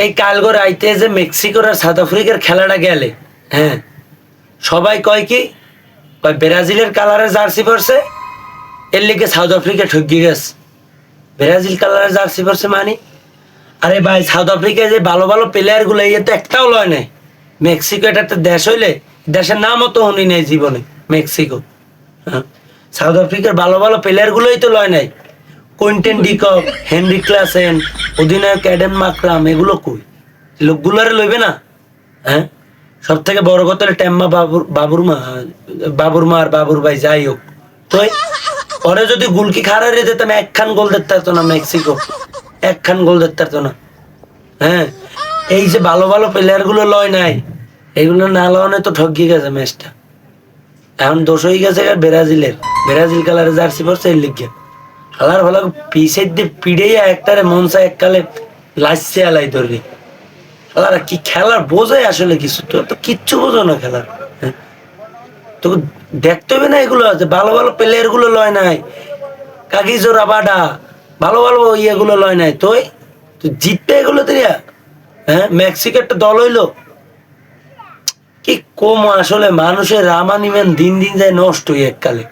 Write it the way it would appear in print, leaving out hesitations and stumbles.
এই কালগো রাইতে যে মেক্সিকোর আর সাউথ আফ্রিকার খেলাটা গেলে, হ্যাঁ, সবাই কয় কি, কয় ব্রাজিলের কালারের জার্সি পরছে, এর লিগে সাউথ আফ্রিকা ঠকিয়ে গেছে। ব্রাজিল কালারের জার্সি পরছে মানে, আরে ভাই সাউথ আফ্রিকায় যে ভালো ভালো প্লেয়ার গুলো এই তো একটাও লয় নাই। মেক্সিকো এটা একটা দেশ হইলে দেশের নামও তো শুনি নাই জীবনে মেক্সিকো। হ্যাঁ, সাউথ আফ্রিকার ভালো ভালো প্লেয়ার গুলোই তো লয় নাই। কুইন্টেন ডিকক, হেনরি ক্লাসেন, অধিনায়ক অ্যাডাম মাকরাম, এগুলো কই? লোকগুলারে লইবে না? হ্যাঁ, সব থেকে বড় কথা হলো টেম্মা বাবুর মা আর বাবুর ভাই যাই হোক, তো ওরে যদি গুলকি খারাপ রে দিতাম একখান গোল দেখতে পারতো না মেক্সিকো, একখান গোল দেখতে পারতো না। হ্যাঁ, এই যে ভালো ভালো প্লেয়ার গুলো লয় নাই, এগুলো না লওয়ানে তো ঠকিয়ে গেছে ম্যাচটা। এখন দোষ হয়ে গেছে ব্রাজিলের, ব্রাজিল কালারে জার্সি পরছে এর লিগে হালার ভালো পিসের দিয়ে পিড়েইয়া একটারে মনসা এককালে লাইসে আলাই ধরবি। হালারা কি খেলার বোঝে আসলে কিছু, তো তো কিচ্ছু বোঝো না খেলার। হ্যাঁ, তোকে দেখতে হবে না এগুলো আছে ভালো ভালো প্লেয়ার গুলো লয় নাই, কাগিজো রাবাডা ভালো ভালো ইয়েগুলো লয় নাই, তুই তুই জিতবে এগুলো দিয়া। হ্যাঁ, মেক্সিকো একটা দল হইলো কি কম আসলে, মানুষের রামানিমান দিন দিন যায় নষ্ট হয়ে এককালে।